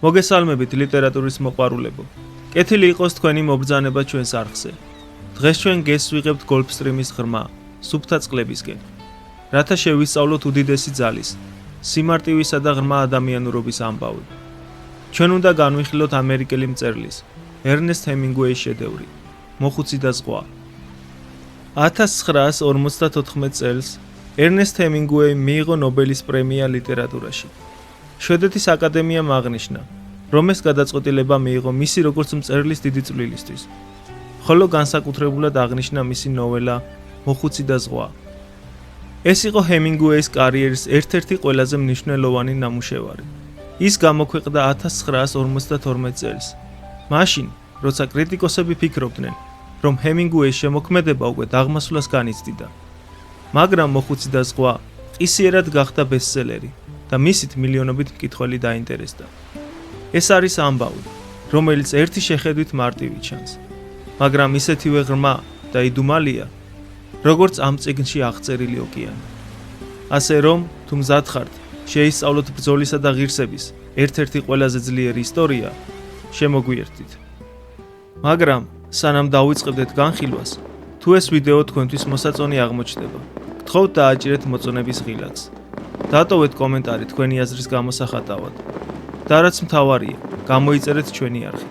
მოგესალმებით ლიტერატურის მოყვარულებო. კეთილი იყოს თქვენი მობრძანება ჩვენს არხზე. დღეს ჩვენ გესს ვიღებთ გოლფსტრიმის ღრმა, სუფთა წყლებისკენ. რათა შევისწავლოთ უდიდესი ძალის, სიმარტივისა და ღრმა ადამიანურობის ამბავი. ჩვენ უნდა განვიხილოთ ამერიკელი მწერლის, ერნესტ ჰემინგუეის შედევრი, მოხუცი და ზღვა. 1954 წელს ერნესტ ჰემინგუეიმ მიიღო ნობელის პრემია ლიტერატურაში. შვედეთის აკადემიამ აღნიშნა, რომ ეს გადაწყვეტილება მიიღო მისი როგორც მწერლის დიდი წვლილისთვის, ხოლო განსაკუთრებულად აღნიშნა მისი ნოველა მოხუცი და ზღვა. ეს იყო ჰემინგუეის კარიერის ერთ-ერთი ყველაზე მნიშვნელოვანი ნამუშევარი. ის გამოქვეყნდა 1952 წელს, მაშინ, როცა კრიტიკოსები ფიქრობდნენ, რომ ჰემინგუეის შემოქმედება უკვე დაღმასვლას განიცდიდა. მაგრამ მოხუცი და ზღვა ყისიერად გახდა ბესტსელერი და მისით მილიონობით მკითხველი დაინტერესდა. ეს არის ამბავი, რომელიც ერთი შეხედვით მარტივი ჩანს, მაგრამ ისეთივე ღრმა და იდუმალია, როგორც ამ წიგნში აღწერილი ოკეანი. ასე რომ, თუ მზად ხართ შეისწავლოთ ბრძოლისა და ღირსების ერთ-ერთი ყველაზე ძლიერი ისტორია, შემოგვიერთდით. მაგრამ სანამ დავიწყებდეთ განხილვას, თუ ეს ვიდეო თქვენთვის მოსაწონი აღმოჩნდება, გთხოვთ დააჭირეთ მოწონების ღილაკს. დატოვეთ კომენტარი თქვენი აზრის გამოსახატავად და რაც მთავარია, გამოიწერეთ ჩვენი არხი.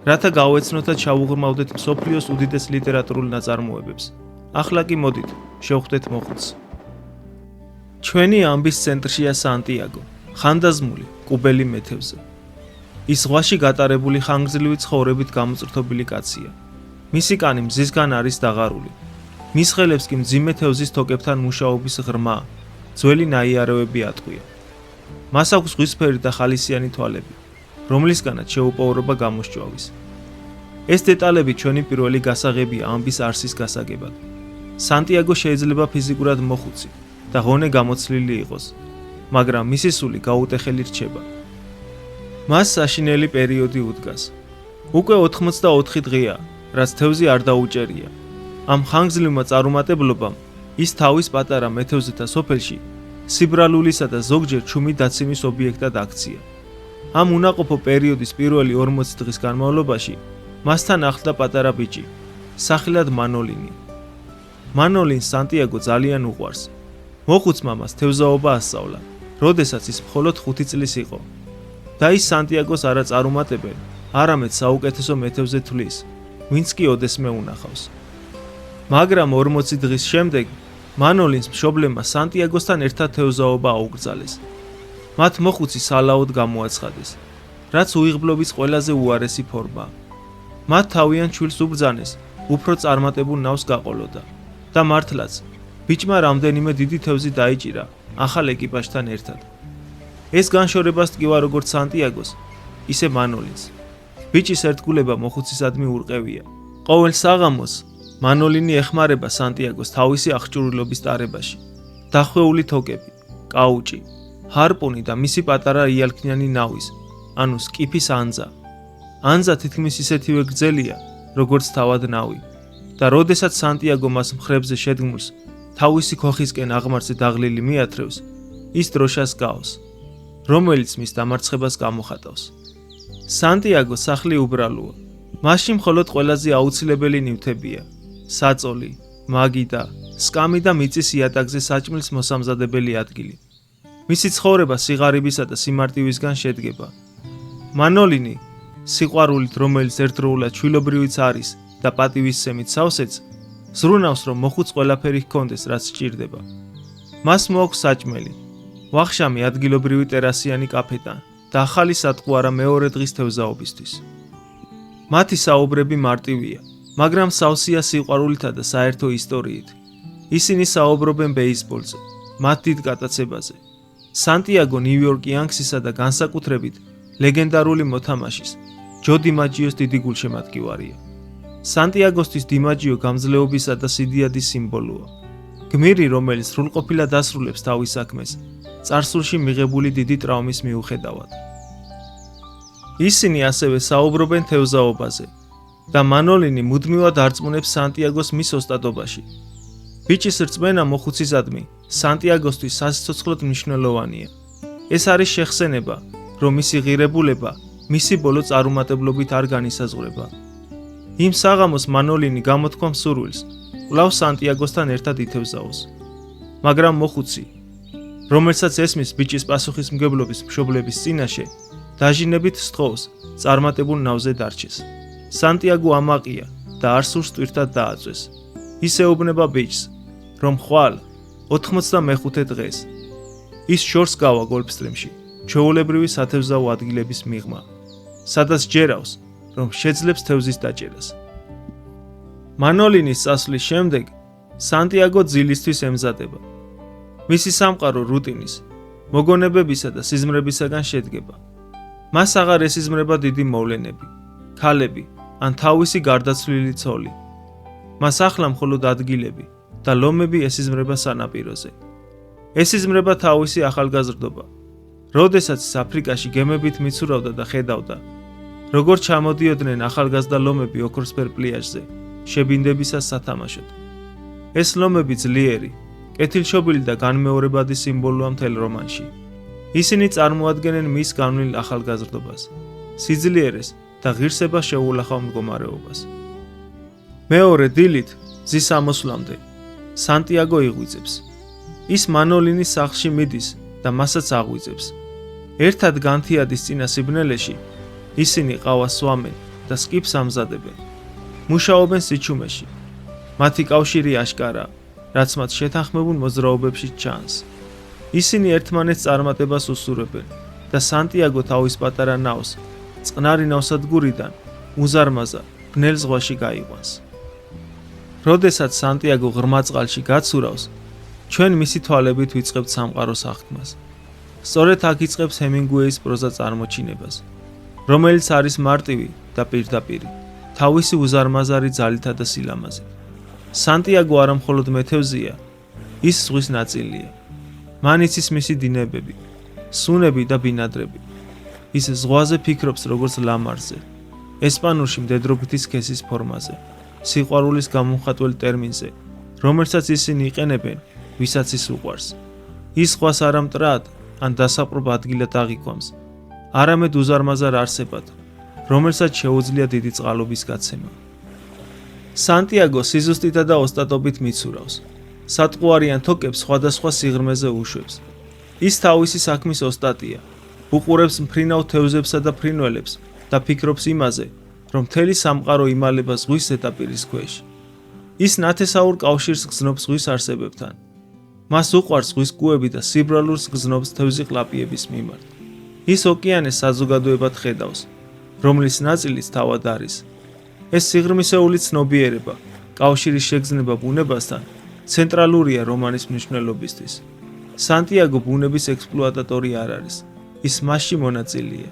რათა გავეცნოთ და ჩავუღრმავდეთ მსოფლიოს უდიდეს ლიტერატურულ ნაწარმოებებს. ახლა კი მოდით, შევხვდეთ მოხუცს. ჩვენი ამბის ცენტრშია სანტიაგო, ხანდაზმული, კუბელი მეთევზე. ის ზღვაში გატარებული ხანგრძლივი ცხოვრებით გამოწრთობილი კაცია. მისი კანი მზისგან არის დაღარული. მის ხელებს კი მძიმე თევზის თოკებთან მუშაობის ღრმა, ძველი ნაიარევები ატყვია. მას აქვს ზღვისფერი და ხალისიანი თვალები, რომლისგანაც შეუპოვრობა გამოსჭვალის. ეს დეტალები ჩვენი პირველი გასაღებია ამბის არსის გასაგებად. სანტიაგო შეიძლება ფიზიკურად მოხუცი და ღონე გამოცლილი იყოს, მაგრამ მისი სული გაუტეხელი რჩება. მას საშინელი პერიოდი უდგას. უკვე 84 დღეა, რაც თევზი არ დაუჭერია. ამ ხანგრძლივმა წარუმატებლობამ ის თავის პატარა მეთევზეთა სოფელში სიბრალულისა და ზოგჯერ ჩუმი დაცემის ობიექტად აქცია. ამ უნაყოფო პერიოდის პირველი 40 დღის განმავლობაში მასთან ახლდა პატარა ბიჭი, სახელად მანოლინი. მანოლინს სანტიაგო ძალიან უყვარს. მოხუც მამას თევზაობა ასწავლა, როდესაც ის მხოლოდ 5 წლის იყო. და ის სანტიაგოს არა წარუმატებელ, არამედ საუკეთესო მეთევზე თვლის, ვინც კი ოდესმე უნახავს. მაგრამ 40 დღის შემდეგ მანოლინს მშობლებმა სანტიაგოსთან ერთად თევზაობა აუკრძალეს. მათ მოხუცი სალაოდ გამოაცხადეს, რაც უიღბლობის ყველაზე უარესი ფორმაა. მათ თავიანთ შვილს უბრძანეს, უფრო წარმატებულ ნავს გაყოლოდა და მართლაც, ბიჭმა რამდენიმე დიდი თევზი დაიჭირა ახალ ეკიპაჟთან ერთად. ეს განშორებას ტკივა როგორც სანტიაგოს, ისე მანოლინს. ბიჭის ერთგულება მოხუცისადმი ურყევია. ყოველ საღამოს მანოლინი ეხმარება სანტიაგოს თავისი აღჭურვილობის ტარებაში. დახვეული თოკები, კაუჭი, ჰარპუნი და მისი პატარა იალქნიანი ნავის, ანუ სკიფის ანძა. ანძა თითქმის ისეთივე გრძელია, როგორც თავად ნავი. და როდესაც სანტიაგო მას მხრებზე შედგმულს თავისი ქოხისკენ აღმართზე დაღლილი მიათრევს, ის დროშას გავს, რომელიც მის დამარცხებას გამოხატავს. სანტიაგოს სახლი უბრალოა. მასში მხოლოდ ყველაზე აუცილებელი ნივთებია: საწოლი, მაგიდა, სკამი და მიწის იატაკზე საჭმლის მოსამზადებელი ადგილი. მისი ცხოვრება სიღარიბისა და სიმარტივისგან შედგება. მანოლინი, სიყვარულით, რომელიც ერთდროულად ჩვილობრივიც არის და პატივისცემით სავსეც, ზრუნავს, რომ მოხუც ყველაფერი ჰქონდეს, რაც სჭირდება. მას მოაქვს საჭმელი, ვახშამი ადგილობრივი ტერასიანი კაფეტა და ახალი სატყუარა მეორე დღის თევზაობისთვის. მათი საუბრები მარტივია, მაგრამ სავსეა სიყვარულითა და საერთო ისტორიით. ისინი საუბრობენ ბეისბოლზე, მათ დიდ გატაცებაზე. სანტიაგო ნიუ-იორკ იანკსისა და განსაკუთრებით ლეგენდარული მოთამაშის, ჯო დიმაჯიოს დიდი გულშემატკივარია. სანტიაგოსთვის დიმაჯიო გამძლეობისა და სიდიადის სიმბოლოა. გმირი, რომელიც სრულყოფილად ასრულებს თავის საქმეს, წარსულში მიღებული დიდი ტრავმის მიუხედავად. ისინი ასევე საუბრობენ თევზაობაზე და მანოლინი მუდმივად არწმუნებს სანტიაგოს მის ოსტატობაში. ბიჭის რწმენა მოხუცისადმი სანტიაგოსთვის სასიცოცხლოდ მნიშვნელოვანია. ეს არის შეხსენება, რომ მისი ღირებულება მისი ბოლო წარუმატებლობით არ განისაზღვრება. იმ საღამოს მანოლინი გამოთქვამ სურვილს, კვლავ სანტიაგოსთან ერთად ითევზაოს. მაგრამ მოხუცი, რომელსაც ესმის ბიჭის პასუხისმგებლობის მშობლების წინაშე, დაჟინებით სთხოვს წარმატებულ ნავზე დარჩეს. სანტიაგო ამაყია და არ სურს ტვირთად დააწვეს. ის ეუბნება ბიჭს, რომ ხვალ 95 დღეს ის შორს გავა გოლფსტრიმში, ჩვეულებრივი სათევზაო ადგილების მიღმა, სადაც ჯერავს, რომ შეძლებს თევზის დაჭერას. მანოლინის წასვლის შემდეგ სანტიაგო ძილისთვის ემზადება. მისი სამყარო რუტინის, მოგონებებისა და სიზმრებისაგან შედგება. მას აღარ ესიზმრება დიდი მოვლენები, ქალები ან თავისი გარდაცვლილი ცოლი. მას ახლა მხოლოდ ადგილები და ლომები ესიზმრება სანაპიროზე. ესიზმრება თავისი ახალგაზრდობა. როდესაც ის აფრიკაში გემებით მიცურავდა და ხედავდა, როგორ ჩამოდიოდნენ ახალგაზრდა ლომები ოქროსფერ პლიაჟზე, შებინდებისას სათამაშოდ. ეს ლომები ძლიერი, კეთილშობილი და განმეორებადი სიმბოლოა მთელ რომანში. ისინი წარმოადგენენ მის განვლილ ახალგაზრდობას, სიძლიერეს და ღირსებას შეულახავ მდგომარეობას. მეორე დილით, მზის ამოსვლამდე, სანტიაგო იღვიძებს. ის მანოლინის სახლში მიდის და მასაც აღვიძებს. ერთად განთიადის წინა სიბნელეში, ისინი ყავას სვამენ და სკიპს ამზადებენ. მუშაობენ სიჩუმეში. მათი კავშირი აშკარაა, რაც მათ შეთანხმებულ მოძრაობებში ჩანს. ისინი ერთმანეთს წარმატებას უსურვებენ და სანტიაგო თავის პატარა ნავს წყნარი ნავსადგურიდან უზარმაზა ბნელ ზღვაში გაიყვანს. როდესაც სანტიაგო ღრმა წყალში გაცურავს, ჩვენ მისი თვალებით ვიწყებთ სამყაროს აღქმას. სწორედ აქ იწყებს ჰემინგუეის პროზა წარმოჩინებას, რომელიც არის მარტივი და პირდაპირი, თავისი უზარმაზარი ძალითა და სილამაზით. სანტიაგო არა მხოლოდ მეთევზია, ის ზღვის ნაწილია. მან იცის მისი დინებები, სუნები და ბინადრები. ის ზღვაზე ფიქრობს როგორც ლამარზე, ესპანურში მდედრობითი სქესის ფორმაზე, სიყვარულის გამომხატველ ტერმინზე, რომელსაც ისინი იყენებენ, ვისაც ის უყვარს. ის ზღვას არა მტრად ან დასაპყრობ ადგილად აღიქვამს, არამედ უზარმაზარ არსებად, რომელსაც შეუძლია დიდი წყალობის გაცემა. სანტიაგო სიზუსტითა და ოსტატობით მიცურავს. სატყუარიან თოკებს სხვადასხვა სიღრმეზე უშვებს. ის თავისი საქმის ოსტატია, უყურებს მფრინავ თევზებსა და ფრინველებს და ფიქრობს იმაზე, რომ მთელი სამყარო იმალება ზღვის ზედაპირის ქვეშ. ის ნათესაურ კავშირს გრძნობს ზღვის არსებებთან. მას უყვარს ზღვის კუები და სიბრალურს გრძნობს თევზი ყლაპიების მიმართ. ის ოკეანეს საზოგადოებად ხედავს, რომლის ნაწილიც თავად არის. ეს სიღრმისეული ცნობიერება, კავშირის შეგრძნება ბუნებასთან, ცენტრალურია რომანის მნიშვნელობისთვის. სანტიაგო ბუნების ექსპლუატატორი არ არის, ის მასში მონაწილეა.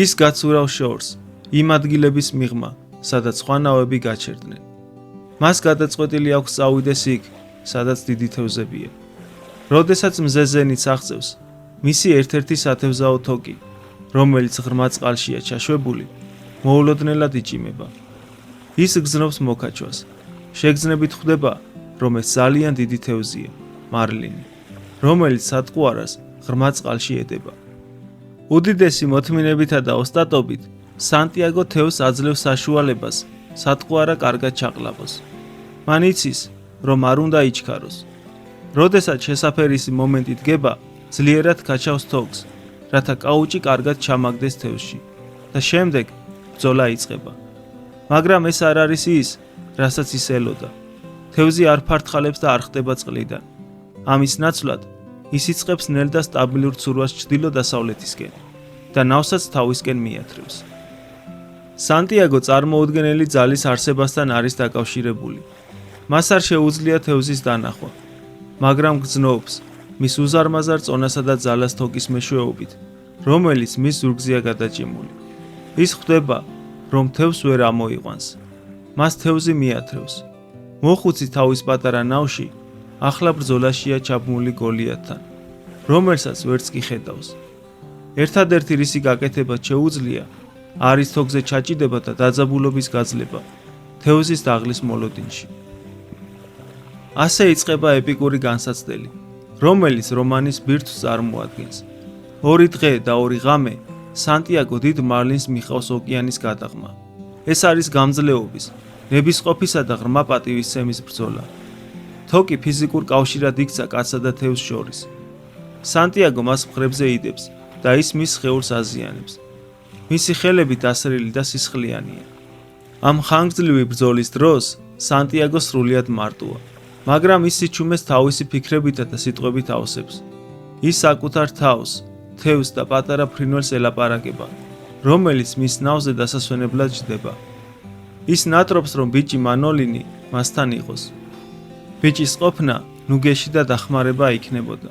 ის გაცურავს შორს, იმ ადგილების მიღმა, სადაც სხვა ნავები გაჩერდნენ. მას გადაწყვეტილი აქვს წავიდეს იქ, სადაც დიდი თევზებია. როდესაც მზეზენიც აღწევს, მისი ერთ-ერთი სათევზაო თოკი, რომელიც ღრმა წყალშია ჩაშვებული, მოულოდნელად იჭიმება. ის გრძნობს მოკაჩვას. შეგრძნებით ხვდება, რომ ეს ძალიან დიდი თევზია, მარლინი, რომელიც სატყუარას ღრმა წყალში ედება. უდიდესი მოთმინებითა და ოსტატობით, სანტიაგო თევზს აძლევს საშუალებას სატყუარა კარგად ჩაყლაპოს. მან იცის, რომ არ უნდა იჩქაროს. როდესაც შესაფერისი მომენტი დგება, ძლიერად გაჩავს თოქს, რათა კაუჭი კარგად ჩამაგდეს თევზში და შემდეგ ბრძოლა იწყება. მაგრამ ეს არ არის ის, რასაც ის ელოდა. თევზი არ ფართხალებს და არ ხდება წყლიდან. ამის ნაცვლად ის იწყებს ნელ და სტაბილურ ცურვას ჩრდილო-დასავლეთისკენ და ნავსაც თავისკენ მიათრევს. სანტიაგო წარმოუდგენელი ძალის არსებასთან არის დაკავშირებული. მას არ შეუძლია თევზის დანახვა, მაგრამ გრძნობს მის უზარმაზარ წონასა და ძალას თოკის მეშვეობით, რომელიც მის ზურგზეა გადაჭიმული. ის ხვდება, რომ თევზს ვერ ამოიყვანს. მას თევზი მიათრევს. მოხუცი თავის პატარა ნავში ახლა ბრძოლაშია ჩაბმული გოლიათთან, რომელსაც ვერც კი ხედავს. ერთადერთი რისი გაკეთება შეუძლია, არის თოქზე ჩაჭიდება და დაძაბულობის გაძლება თევზის დაღლის მოლოდინში. ასე იწყება ეპიკური განსაცდელი, რომელიც რომანის ბირთვს წარმოადგენს. 2 დღე და 2 ღამე სანტიაგო დიდ მარლინს მიხავს ოკეანის გადაღმა. ეს არის გამძლეობის, ნებისყოფისა და ღრმა პატივისცემის ბრძოლა. თოკი ფიზიკურ კავშირად იქცა კაცსა და თევზს შორის. სანტიაგო მას მხრებზე იდებს და ის მის სხეულს აზიანებს. მისი ხელები დასრილი და სისხლიანია. ამ ხანგრძლივი ბრძოლის დროს სანტიაგო სრულიად მარტოა, მაგრამ ის სიჩუმეს თავისი ფიქრებითა და სიტყვებით ავსებს. ის საკუთარ თავს, თევზს და პატარა ფრინველს ელაპარაკება, რომელიც მის ნავზე დასასვენებლად ჯდება. ის ნატრობს, რომ ბიჭი მანოლინი მასთან იყოს. ბიჭის ყოფნა ნუგეში და დახმარება იქნებოდა,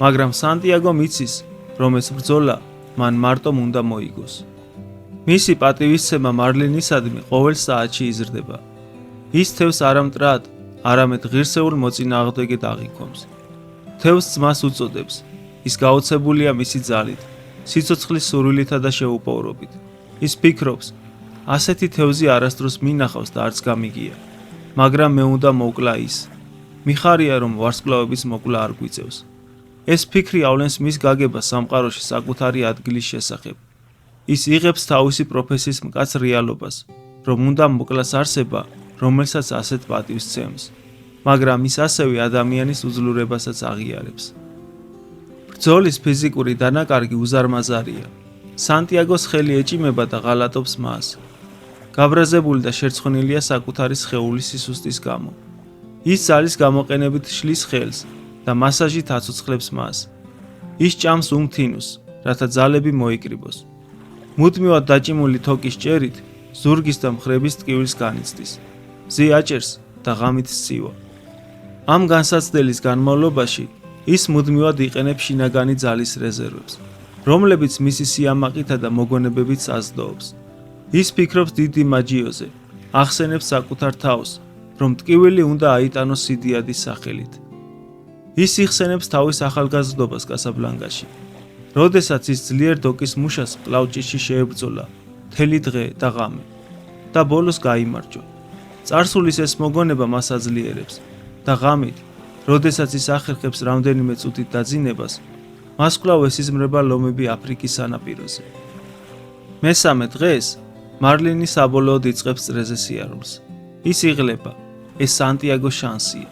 მაგრამ სანტიაგო მიცის, რომ ეს ბრძოლა მან მარტომ უნდა მოიგოს. მისი პატივისცემა მარლინისადმი ყოველ საათში იზრდება. ის თევზს არა მტრად, არამედ ღირსეულ მოწინააღმდეგედ აღიქვამს. თევზს ძმას უწოდებს, ის გაოცებულია მისი ძალით, სიცოცხლის სურვილითა და შეუპოვრობით. ის ფიქრობს, ასეთი თევზი არასდროს მინახავს და არც გამიგია, მაგრამ მე უნდა მოკლა ის. მიხარია, რომ ვარსკვლავების მოკლა არ გვიწევს. ეს ფიქრი ავლენს მის გაგებას სამყაროში საკუთარი ადგილის შესახებ. ის იღებს თავისი პროფესიის მკაც რეალობას, რომ უნდა მოკლას არსება, რომელსაც ასეთ პატივს სცემს, მაგრამ ის ასევე ადამიანის უძლურებასაც აღიარებს. ბრძოლის ფიზიკური დანაკარგი უზარმაზარია. სანტიაგოს ხელი ეჭიმება და ღალატობს მას. გაბრაზებული და შერცხნილია საკუთარი სხეულის სისუსტის გამო. ის ძალის გამოყენებით შლის ხელს და მასაჟით აცოცხლებს მას. ის ჭამს უმთინუს, რათა ძალები მოიკრიბოს. მუდმივად დაჭიმული თოკის ჭერით ზურგის და მხრების ტკივილს განიცდის. მზი აჭერს და ღამით სცივა. ამ განსაცდელის განმავლობაში ის მუდმივად იყენებს შინაგანი ძალის რეზერვებს, რომლებიც მისი სიამაყითა და მოგონებებით საზრდოობს. ის ფიქრობს დიდი მაჯიოზე, ახსენებს საკუთარ თავს, რომ ტკივილი უნდა აიტანოს სიდიადის სახელით. ის იხსენებს თავის ახალგაზრდობას კასაბლანკაში, როდესაც ის ძლიერ დოკის მუშას კლავჭიში შეებრძოლა მთელი დღე და ღამე და ბოლოს გაიმარჯვა. წარსულის ეს მოგონება მას აძლიერებს და ღამით, როდესაც ის ახერხებს რამდენიმე წუთით დაძინებას, მას კვლავ ესიზმრება ლომები აფრიკის სანაპიროზე. მესამე დღეს მარლინი საბოლოოდ იწყებს წრეზე სიარულს. ის იღლება, ეს სანტიაგოს შანსია.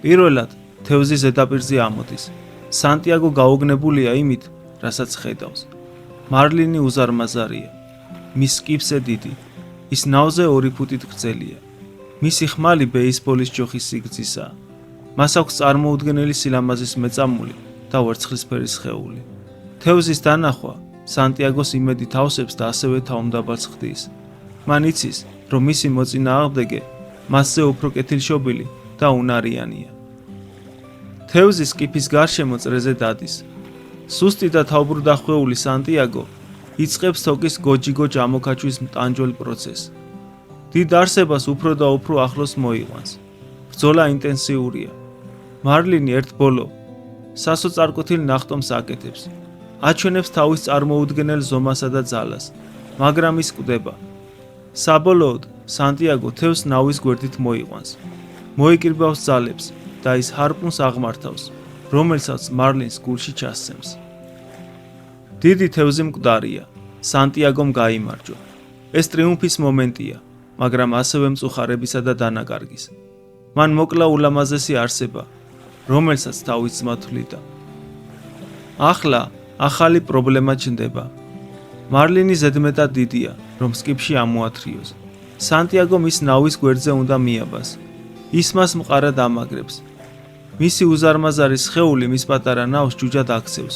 პირველად თევზი ზედაპირზე ამოდის. სანტიაგო გაუგნებულია იმით, რასაც ხედავს. მარლინი უზარმაზარია, მის კიბზე დიდი, ის ნავზე 2 ფუტით გრძელია. მისი ხმალი ბეისბოლის ჯოხის სიგრძისაა. მას აქვს წარმოუდგენელი სილამაზის მეწამული და ვერცხლისფერი სხეული. თევზის დანახვა სანტიაგოს იმედით ავსებს და ასევე თავმდაბალს ხდის. მან იცის, რომ მისი მოწინააღმდეგე მასზე უფრო კეთილშობილი და უნარიანია. თევზის კიფის გარშემო წრეზე დადის. სუსტი და თავბრუდახვეული სანტიაგო იწყებს თოკის გოჯიგოჯ ამოქაჩვის მტანჯველ პროცესს. დიდ არსებას უფრო და უფრო ახლოს მოიყვანს. ბრძოლა ინტენსიურია. მარლინი ერთ ბოლო სასოწარკვეთილ ნახტომს აკეთებს. აჩვენებს თავის წარმოუდგენელ ზომასა და ძალას, მაგრამ ის კვდება. საბოლოოდ სანტიაგო თევზს ნავის გვერდით მოიყვანს. მოიკრიბავს ძალებს და ის ჰარპუნს აღმართავს, რომელსაც მარლინს გულში ჩასცემს. დიდი თევზი მკვდარია, სანტიაგომ გაიმარჯვა. ეს ტრიუმფის მომენტია, მაგრამ ასევე მწუხარებისა და დანაკარგის. მან მოკლა ულამაზესი არსება, რომელსაც თავის ძმა თვლიდა. ახლა ახალი პრობლემა ჩნდება. მარლინი ზედმეტად დიდია, რომ სკიფში ამოათრიოს. სანტიაგო მის ნავის გვერდზე უნდა მიაბას. ის მას მყარად ამაგრებს. მისი უზარმაზარი სხეული მის პატარა ნავს ჯუჯად აქცევს.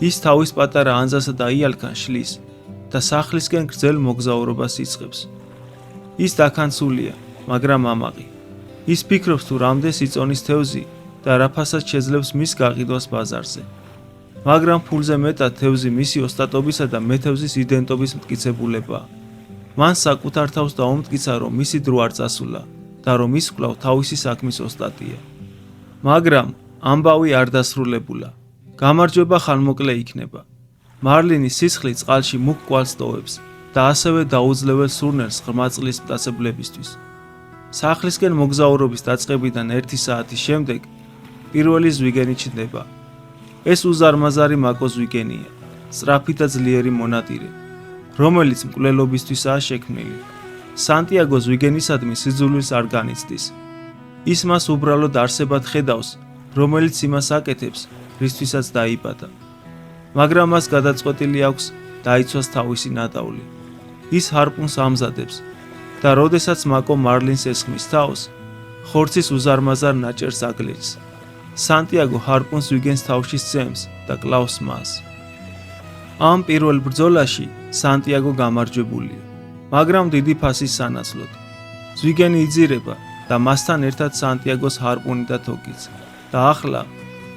ის თავის პატარა ანძასა და იალქანს შლის და სახლისკენ გრძელ მოგზაურობას იწყებს. ის დაქანცულია, მაგრამ ამაყი. ის ფიქრობს თუ რამდენს იწონის თევზი და რა ფასად შეძლებს მის გაყიდვას ბაზარზე. მაგრამ ფულზე მეტად თევზი მისი ოსტატობისა და მეთევზის იდენტობის მტკიცებულებაა. მან საკუთარ თავს დაუმტკიცა, რომ მისი დრო არ წასულა და რომ ის კვლავ თავისი საქმის ოსტატია. მაგრამ ამბავი არ დასრულებულა. გამარჯვება ხანმოკლე იქნება. მარლინი სისხლი წყალში მუქ კვალს ტოვებს და ასევე დაუძლეველ სურნელს ღრმა წყლის მტაცებლებისთვის. სახლისკენ მოგზაურობის დაწყებიდან 1 საათის შემდეგ პირველი ზვიგენი ჩნდება. ეს უზარმაზარი მაკო ზვიგენია, სწრაფი და ძლიერი მონადირე, რომელიც მკვლელობისთვისაა შექმნილი. სანტიაგო ზვიგენისადმი სიძულვილს არ განიცდის. ის მას უბრალოდ არსებად ხედავს, რომელიც იმას აკეთებს, რისთვისაც დაიბადა. მაგრამ მას გადაწყვეტილი აქვს დაიცვას თავისი ნადავლი. ის ჰარპუნს ამზადებს და როდესაც მაკო მარლინს ესხმის თავს, ხორცის უზარმაზარ ნაჭერს აგლეჯს. სანტიაგო ჰარპუნს ზვიგენს თავში სცემს და კლავს მას. ამ პირველ ბრძოლაში სანტიაგო გამარჯვებულია, მაგრამ დიდი ფასის სანაცვლოდ. ზვიგენი იძირება და მასთან ერთად სანტიაგოს ჰარპუნი და თოკიც. და ახლა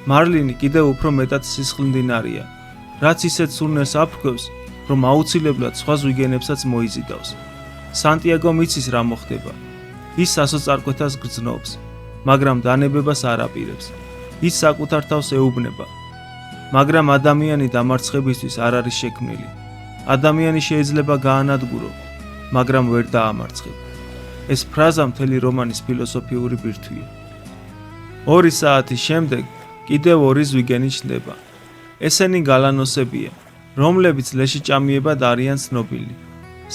მარლინი კიდევ უფრო მეტად სისხლმდინარია, რაც ისეთ სურნელს აფრქვევს, რომ აუცილებლად სხვა ზვიგენებსაც მოიზიდავს. სანტიაგო მიცის რა მოხდება. ის სასოწარკვეთას გრძნობს, მაგრამ დანებებას არ აპირებს. ის საკუთარ თავს ეუბნება, მაგრამ ადამიანი დამარცხებისთვის არ არის შექმნილი. ადამიანი შეიძლება გაანადგურო, მაგრამ ვერ დაამარცხებ. ეს ფრაზა მთელი რომანის ფილოსოფიური ბირთვია. 2 საათის შემდეგ კიდევ 2 ზვიგენი ჩნდება. ესენი გალანოსებია, რომლებიც ლეში ჭამიებად არიან ცნობილი.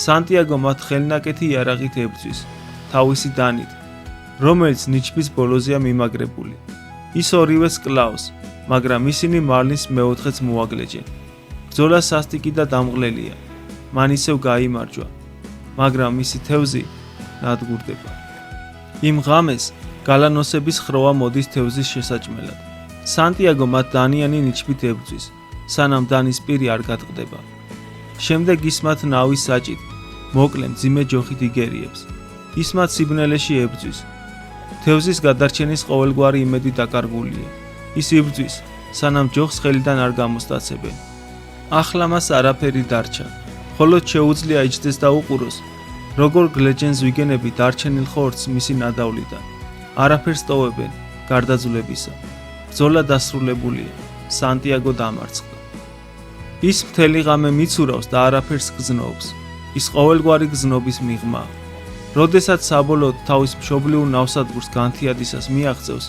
სანტიაგო მათ ხელნაკეთი იარაღით ებრძვის, თავისი დანით, რომელიც ნიჩბის ბოლოზეა მიმაგრებული. ის ორივეს კლავს, მაგრამ ისინი მარლინს მეოთხეც მოაგლეჯენ. ბრძოლა სასტიკი და დამღლელია. მან ისევ გაიმარჯვა, მაგრამ მისი თევზი ნადგურდება. იმ ღამეს გალანოსების ხროვა მოდის თევზის შესაჭმელად. სანტიაგო მათ დანიანი ნიჩბით ებრძვის, სანამ დანის პირი არ გადყდება. შემდეგ ის მათ ნავის საჭით, მოკლე მძიმე ჯოხით იგერიებს. ის მათ სიბნელეში ებრძვის. თევზის გადარჩენის ყოველგვარი იმედი დაკარგულია. ის იბრძვის, სანამ ჯოხს ხელიდან არ გამოსტაცებენ. ახლა მას არაფერი დარჩა, ხოლო შეუძლია იჯდეს და უყუროს, როგორ გლეჯენ ზვიგენები დარჩენილ ხორცს მისი ნადავლიდან. არაფერს ტოვებენ, გარდა ძვლებისა. ბრძოლა დასრულებულია, სანტიაგო დამარცხდა. ის მთელი ღამე მიცურავს და არაფერს გზნობს. ის ყოველგვარი გზნობის მიღმაა. როდესაც საბოლოოდ თავის მშობლიურ ნავსადგურს განთიადისას მიაღწევს,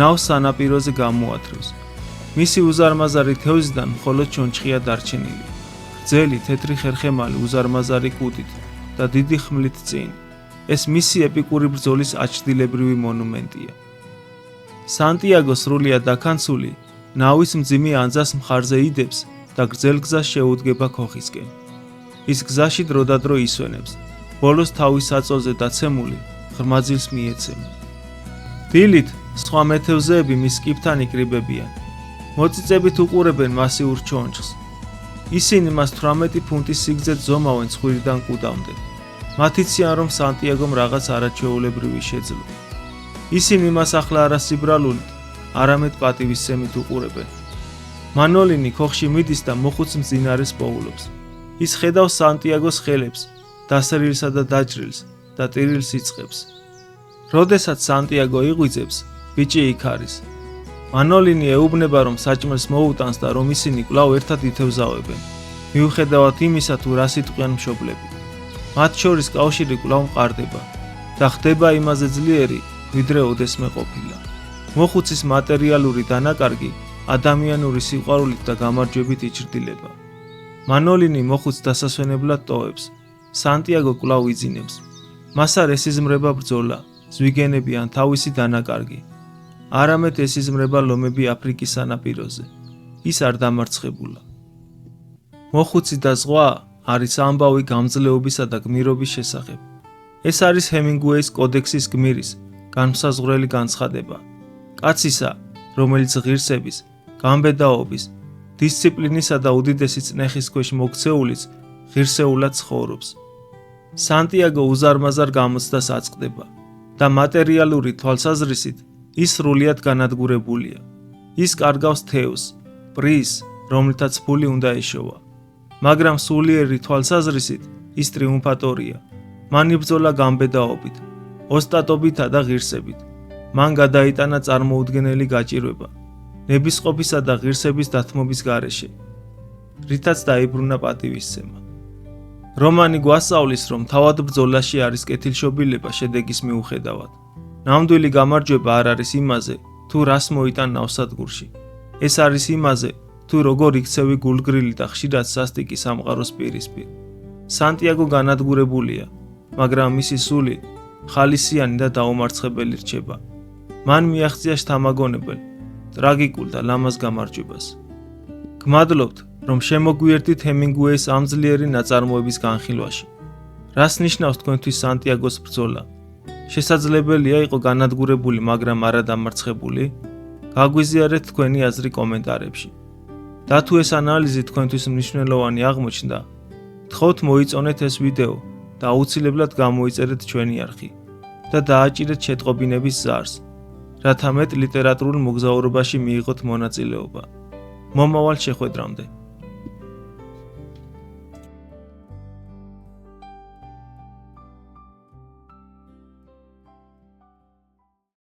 ნავს სანაპიროზე გამოათრევს. მისი უზარმაზარი თევზიდან მხოლოდ ჩონჩხია დარჩენილი. გრძელი თეთრი ხერხემალი უზარმაზარი კუდით და დიდი ხმლით წინ. ეს მისი ეპიკური ბრძოლის აჩრდილებრივი მონუმენტია. სანტიაგო სრულიად დაქანცული, ნავის მძიმე ანძას მხარზე იდებს და გრძელ გზას შეუდგება ქოხისკენ. ის გზაში დროდადრო ისვენებს, ბოლოს თავის საწოლზე დაცემული ღრმა ძილს მიეცემა. დილით სხვა მეთევზეები მის კიბთან იკრიბებიან. მოწიწებით უყურებენ მასიურ ჩონჩხს. ისინი მას 18 ფუნტის სიგრძედ ზომავენ ცხვირიდან კუდამდე. მათ იციან, რომ სანტიაგომ რაღაც არაჩვეულებრივი შეძლო. ისინი მას ახლა არა სიბრალულით, არამედ პატივისცემით უყურებენ. მანოლინი ქოხში მიდის და მოხუც მძინარეს პოულობს. ის ხედავს სანტიაგოს ხელებს, დასრილსა და დაჭრილს და ტირილს იწყებს. როდესაც სანტიაგო იღვიძებს, ბიჭი იქ არის. მანოლინი ეუბნება, რომ საჭმელს მოუტანს და რომ ისინი კვლავ ერთად ითევზავებენ, მიუხედავად იმისა, თუ რას იტყვიან მშობლები. მათ შორის კავშირი კვლავ მყარდება და ხდება იმაზე ძლიერი, ვიდრე ოდესმე ყოფილა. მოხუცის მატერიალური დანაკარგი ადამიანური სიყვარულით და გამარჯვებით იჩრდილება. მანოლინი მოხუცს დასასვენებლად ტოვებს. სანტიაგო კვლავ იძინებს. მას არ ესიზმრება ბრძოლა, ზვიგენები ან თავისი დანაკარგი. არამედ ესიზმრება ლომები აფრიკის სანაპიროზე. ის არ დამარცხებულა. მოხუცი და ზღვა არის ამბავი გამძლეობისა და გმირობის შესახებ. ეს არის ჰემინგუეის კოდექსის გმირის განმსაზღვრელი განცხადება. კაცისა, რომელიც ღირსების, გამბედაობის, დისციპლინისა და უდიდესი წნეხის ქვეშ მოქცეულიც ღირსეულად ცხოვრობს. სანტიაგო უზარმაზარ გამოცდას აწყდება და მატერიალური თვალსაზრისით ის სრულიად განადგურებულია. ის კარგავს თევზს, პრიზს, რომლითაც ფული უნდა ეშოვა. მაგრამ სულიერი თვალსაზრისით ის ტრიუმფატორია. მან იბრძოლა გამბედაობით, ოსტატობითა და ღირსებით. მან გადაიტანა წარმოუდგენელი გაჭირვება, ნებისყოფისა და ღირსების დათმობის გარეშე, რითაც დაიბრუნა პატივისცემა. რომანი გვასწავლის, რომ თავად ბრძოლაში არის კეთილშობილება შედეგის მიუხედავად. ნამდვილი გამარჯვება არ არის იმაზე, თუ რას მოიტან ნავსადგურში, ეს არის იმაზე, თუ როგორ იქცევი გულგრილი და ხშირად სასტიკი სამყაროს პირისპირ. სანტიაგო განადგურებულია, მაგრამ მისი სული ხალისიანი და დაუმარცხებელი რჩება. მან მიაღწია შთამაგონებელ, ტრაგიკულ და ლამაზ გამარჯვებას. გმადლობთ, რომ შემოგვიერთდით ჰემინგუეის ამ ძლიერი ნაწარმოების განხილვაში. რას ნიშნავს თქვენთვის სანტიაგოს ბრძოლა? შესაძლებელია იყო განადგურებული, მაგრამ არა დამარცხებული? გაგვიზიარეთ თქვენი აზრი კომენტარებში. და თუ ეს ანალიზი თქვენთვის მნიშვნელოვანი აღმოჩნდა, გთხოვთ მოიწონეთ ეს ვიდეო და აუცილებლად გამოიწერეთ ჩვენი არხი და დააჭირეთ შეტყობინების ზარს, რათა მეტ ლიტერატურულ მოგზაურობაში მიიღოთ მონაწილეობა. მომავალ შეხვედრამდე.